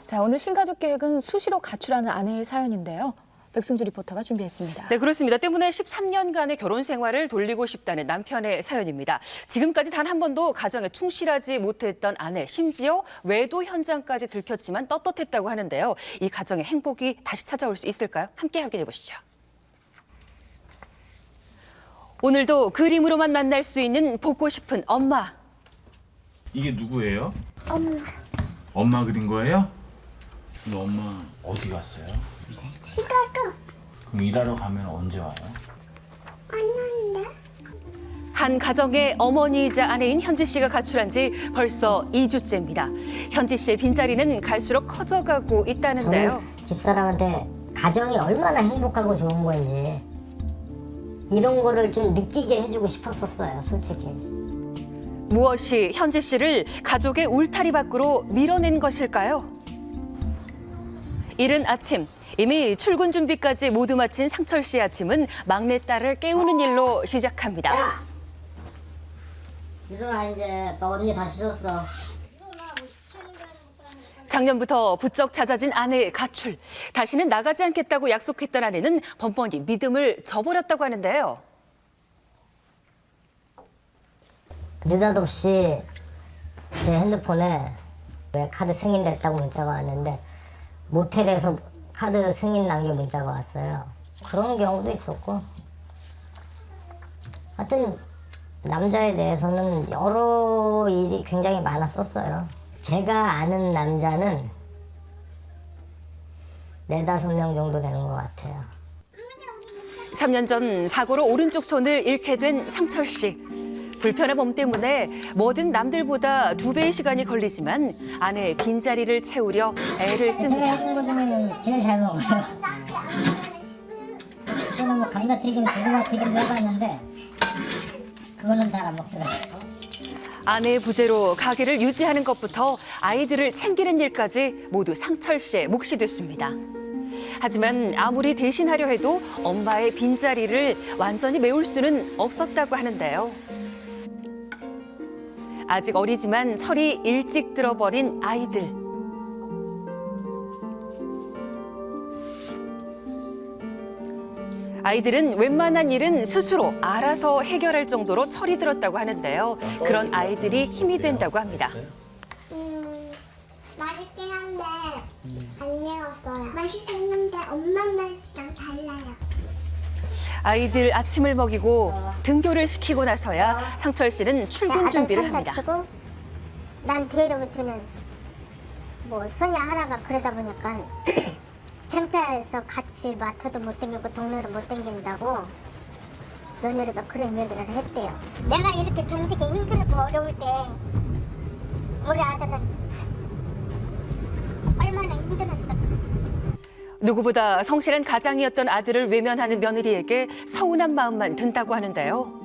자, 오늘 신가족 계획은 수시로 가출하는 아내의 사연인데요. 백승주 리포터가 준비했습니다. 네, 그렇습니다. 때문에 13년간의 결혼 생활을 돌리고 싶다는 남편의 사연입니다. 지금까지 단 한 번도 가정에 충실하지 못했던 아내, 심지어 외도 현장까지 들켰지만 떳떳했다고 하는데요. 이 가정의 행복이 다시 찾아올 수 있을까요? 함께 확인해 보시죠. 오늘도 그림으로만 만날 수 있는 보고 싶은 엄마. 이게 누구예요? 엄마, 엄마 그린 거예요? 근데 엄마 어디 갔어요? 시가도 그럼 일하러 가면 언제 와요? 왔는데 한 가정의 어머니이자 아내인 현지 씨가 가출한 지 벌써 2주째입니다. 현지 씨의 빈자리는 갈수록 커져가고 있다는데요. 저는 집사람한테 가정이 얼마나 행복하고 좋은 건지 이런 거를 좀 느끼게 해주고 싶었었어요, 솔직히. 무엇이 현지 씨를 가족의 울타리 밖으로 밀어낸 것일까요? 이른 아침, 이미 출근 준비까지 모두 마친 상철 씨의 아침은 막내딸을 깨우는 일로 시작합니다. 야! 일어나 이제. 너 언니 다 씻었어. 작년부터 부쩍 잦아진 아내의 가출. 다시는 나가지 않겠다고 약속했던 아내는 번번이 믿음을 저버렸다고 하는데요. 느닷없이 제 핸드폰에 왜 카드 승인됐다고 문자가 왔는데 모텔에서 카드 승인 난 게 문자가 왔어요. 그런 경우도 있었고 하여튼 남자에 대해서는 여러 일이 굉장히 많았었어요. 제가 아는 남자는 4~5명 정도 되는 것 같아요. 3년 전 사고로 오른쪽 손을 잃게 된 상철 씨. 불편한 몸 때문에 뭐든 남들보다 2배의 시간이 걸리지만 아내의 빈자리를 채우려 애를 제가 씁니다. 해준 거 중에는 제일 잘 먹어요. 저는 뭐 감자튀김, 고구마튀김도 해봤는데 그거는 잘 안 먹더라고요. 아내의 부재로 가게를 유지하는 것부터 아이들을 챙기는 일까지 모두 상철 씨의 몫이 됐습니다. 하지만 아무리 대신하려 해도 엄마의 빈자리를 완전히 메울 수는 없었다고 하는데요. 아직 어리지만 철이 일찍 들어버린 아이들. 아이들은 웬만한 일은 스스로 알아서 해결할 정도로 철이 들었다고 하는데요. 그런 아이들이 힘이 된다고 합니다. 맛있긴 한데 안 매웠어요. 맛있었는데 엄마 맛이랑 달라요. 아이들 아침을 먹이고 등교를 시키고 나서야 상철 씨는 출근 준비를 합니다. 치고 난 뒤로부터는 뭐 소냐 하나가 그러다 보니까 창피해서 같이 맡아도 못 당기고 동네로 못 당긴다고 며느리가 그런 얘기를 했대요. 내가 이렇게 견디기 힘들고 어려울 때 우리 아들은 얼마나 힘들었을까. 누구보다 성실한 가장이었던 아들을 외면하는 며느리에게 서운한 마음만 든다고 하는데요.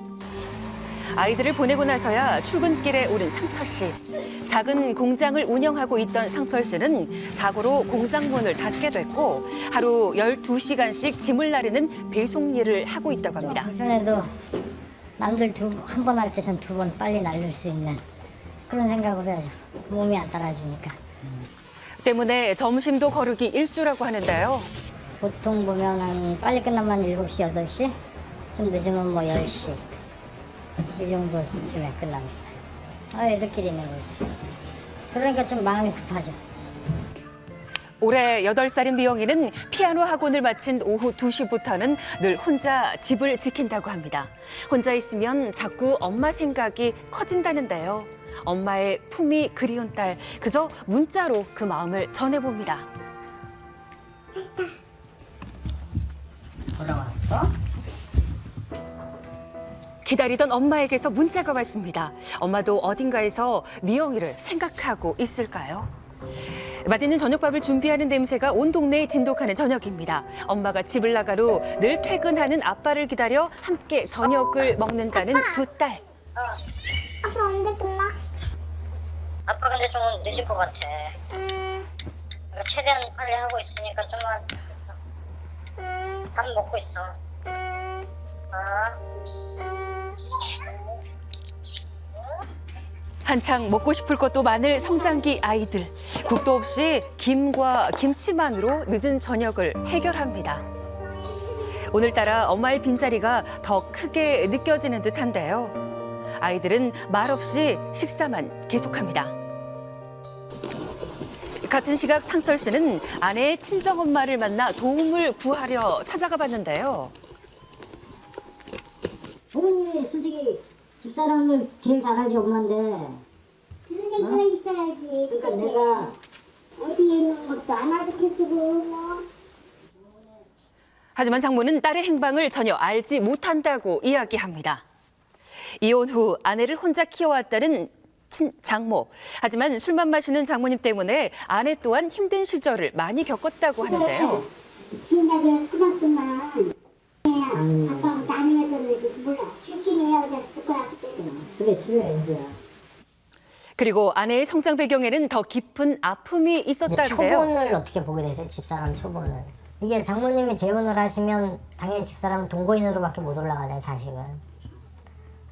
아이들을 보내고 나서야 출근길에 오른 상철 씨. 작은 공장을 운영하고 있던 상철 씨는 사고로 공장 문을 닫게 됐고 하루 12시간씩 짐을 나르는 배송 일을 하고 있다고 합니다. 불편해도 남들 한 번 할 때 전 2번 빨리 날릴 수 있는 그런 생각을 해야죠. 몸이 안 따라주니까. 때문에 점심도 거르기 일수라고 하는데요. 보통 보면 한 빨리 끝나면 7시, 8시? 좀 늦으면 뭐 10시. 이 정도쯤에 끝납니다. 애들끼리 있는 거지. 그러니까 좀 마음이 급하죠. 올해 8살인 미영이는 피아노 학원을 마친 오후 2시부터는 늘 혼자 집을 지킨다고 합니다. 혼자 있으면 자꾸 엄마 생각이 커진다는데요. 엄마의 품이 그리운 딸, 그저 문자로 그 마음을 전해봅니다. 올라왔어? 기다리던 엄마에게서 문자가 왔습니다. 엄마도 어딘가에서 미영이를 생각하고 있을까요? 맛있는 저녁밥을 준비하는 냄새가 온 동네에 진동하는 저녁입니다. 엄마가 집을 나가로 늘 퇴근하는 아빠를 기다려 함께 저녁을 먹는다는 두 딸. 아빠 언제 끝나? 아빠 근데 좀 늦을 것 같아. 최대한 빨리 하고 있으니까 좀만 밥 먹고 있어. 한창 먹고 싶을 것도 많을 성장기 아이들. 국도 없이 김과 김치만으로 늦은 저녁을 해결합니다. 오늘따라 엄마의 빈자리가 더 크게 느껴지는 듯한데요. 아이들은 말없이 식사만 계속합니다. 같은 시각 상철 씨는 아내의 친정엄마를 만나 도움을 구하려 찾아가 봤는데요. 부모님이 솔직히 집사람을 제일 잘하지 엄마인데. 그런 얘기가 있어야지. 그러니까 내가 어디에 있는 것도 안 알려주고 뭐. 하지만 장모는 딸의 행방을 전혀 알지 못한다고 이야기합니다. 이혼 후 아내를 혼자 키워왔다는 장모. 하지만 술만 마시는 장모님 때문에 아내 또한 힘든 시절을 많이 겪었다고 하는데요. 지인들이 끊었지만 아빠하고 나뉘어졌는지 몰라. 죽긴 해야 됐을 거야 그때. 술에 연수야. 그리고 아내의 성장 배경에는 더 깊은 아픔이 있었다는데요. 초본을 어떻게 보게 되세요? 집사람 초본을. 이게 장모님이 재혼을 하시면 당연히 집사람은 동거인으로밖에 못 올라가잖아요, 자식은.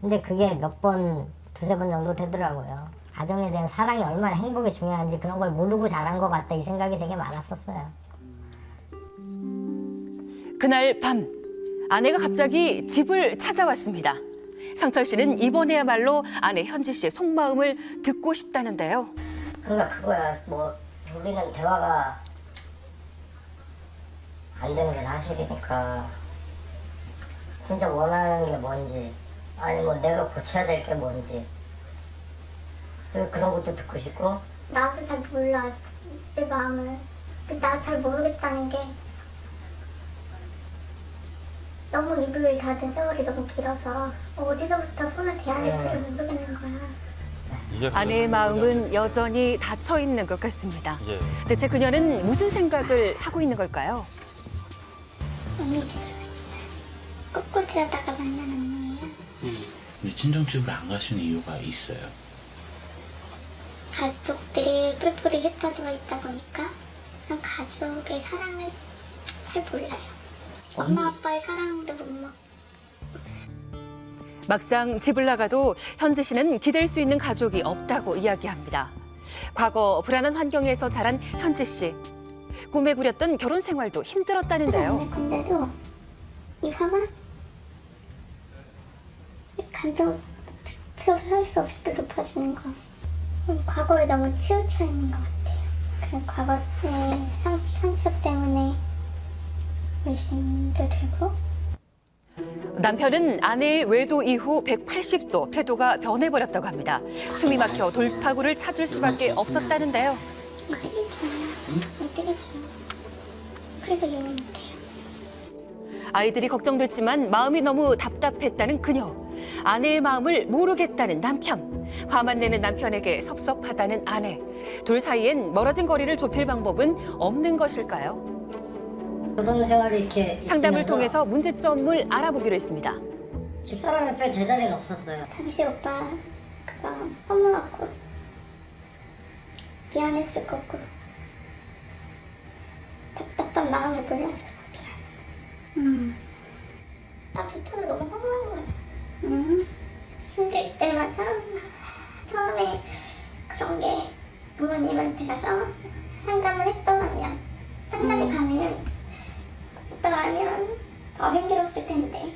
근데 그게 몇 번, 두세 번 정도 되더라고요. 가정에 대한 사랑이 얼마나 행복이 중요한지 그런 걸 모르고 자란 것 같다 이 생각이 되게 많았었어요. 그날 밤 아내가 갑자기 집을 찾아왔습니다. 상철 씨는 이번에야말로 아내 현지 씨의 속마음을 듣고 싶다는데요. 그러니까 그거야. 뭐 우리는 대화가 안 되는 게 사실이니까 진짜 원하는 게 뭔지 아니 뭐 내가 고쳐야 될 게 뭔지 그런 것도 듣고 싶고. 나도 잘 몰라 내 마음을. 나도 잘 모르겠다는 게 너무 이불 닫은 세월이 너무 길어서 어디서부터 손을 대야 할지를 모르겠는 거야. 아내의 마음은 여전히 닫혀 있는 것 같습니다. 예. 대체 그녀는 무슨 생각을 하고 있는 걸까요? 언니 집에 가 있어요. 꿋꿋하다가 만난 언니예요. 근데 친정집을 안 가시는 이유가 있어요. 가족들이 뿔뿔이 흩어져 있다 보니까 난 가족의 사랑을 잘 몰라요. 엄마 아빠의 사랑도 못 먹고. 막상 집을 나가도 현지 씨는 기댈 수 있는 가족이 없다고 이야기합니다. 과거 불안한 환경에서 자란 현지 씨. 꿈에 그렸던 결혼 생활도 힘들었다는데요. 근데도 이 화가 감정 추측할 수 없이 또 높아지는 거. 과거에 너무 치우쳐 있는 것 같아요. 그 과거의 상처 때문에 의심도 들고. 남편은 아내의 외도 이후 180도 태도가 변해버렸다고 합니다. 숨이 막혀 돌파구를 찾을 수밖에 없었다는데요. 되게 좋아요. 되게 좋아요. 그래서 이해를 못해요. 아이들이 걱정됐지만 마음이 너무 답답했다는 그녀. 아내의 마음을 모르겠다는 남편. 화만 내는 남편에게 섭섭하다는 아내. 둘 사이엔 멀어진 거리를 좁힐 방법은 없는 것일까요? 결혼 생활이 이렇게 상담을 있으면서 통해서 문제점을 알아보기로 했습니다. 집사람 옆에 제 자리는 없었어요. 당시 오빠 그거 허무하고 미안했을 거고 답답한 마음을 몰라줘서 미안. 나조차도 너무 허무한 거야. 힘들 때마다 처음에 그런 게 부모님한테 가서 상담을 했더라면 상담이 가면은 더 힘들었을 텐데.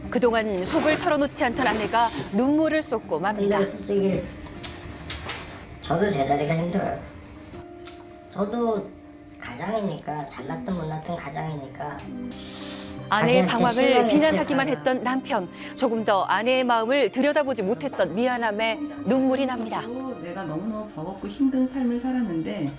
그동안 속을 털어놓지 않던 아내가 눈물을 쏟고 맙니다. 근데 솔직히 저도 제 자리가 힘들어요. 저도 가장이니까 잘났든 못났든 가장이니까 아내의 방황을 실망했을 비난하기만 거야. 했던 남편. 조금 더 아내의 마음을 들여다보지 못했던 미안함에 눈물이 납니다. 내가 너무너무 버겁고 힘든 삶을 살았는데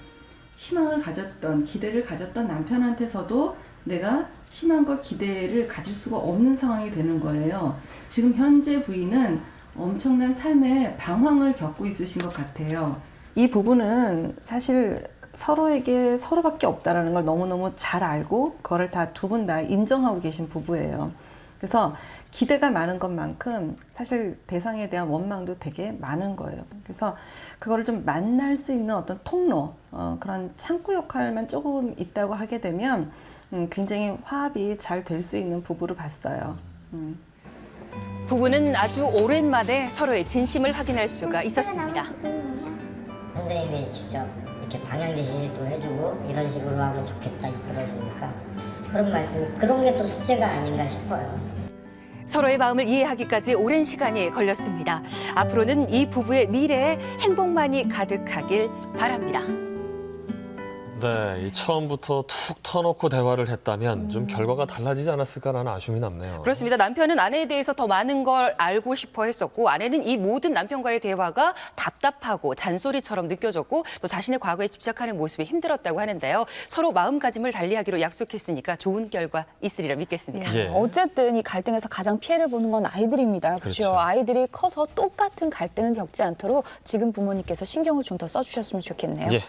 희망을 가졌던, 기대를 가졌던 남편한테서도 내가 희망과 기대를 가질 수가 없는 상황이 되는 거예요. 지금 현재 부인은 엄청난 삶의 방황을 겪고 있으신 것 같아요. 이 부부는 사실 서로에게 서로밖에 없다는 걸 너무너무 잘 알고 그거를 다 두 분 다 인정하고 계신 부부예요. 그래서 기대가 많은 것만큼 사실 대상에 대한 원망도 되게 많은 거예요. 그래서 그거를 좀 만날 수 있는 어떤 통로, 그런 창구 역할만 조금 있다고 하게 되면 굉장히 화합이 잘 될 수 있는 부부로 봤어요. 부부는 아주 오랜만에 서로의 진심을 확인할 수가 있었습니다. 선생님이 직접 이렇게 방향 제시도 해주고 이런 식으로 하면 좋겠다 이끌어주니까 그런 말씀, 그런 게 또 숙제가 아닌가 싶어요. 서로의 마음을 이해하기까지 오랜 시간이 걸렸습니다. 앞으로는 이 부부의 미래에 행복만이 가득하길 바랍니다. 네, 이 처음부터 툭 터놓고 대화를 했다면 좀 결과가 달라지지 않았을까라는 아쉬움이 남네요. 그렇습니다. 남편은 아내에 대해서 더 많은 걸 알고 싶어 했었고 아내는 이 모든 남편과의 대화가 답답하고 잔소리처럼 느껴졌고 또 자신의 과거에 집착하는 모습이 힘들었다고 하는데요. 서로 마음가짐을 달리하기로 약속했으니까 좋은 결과 있으리라 믿겠습니다. 예. 어쨌든 이 갈등에서 가장 피해를 보는 건 아이들입니다. 그렇죠? 그렇죠. 아이들이 커서 똑같은 갈등을 겪지 않도록 지금 부모님께서 신경을 좀 더 써주셨으면 좋겠네요. 예.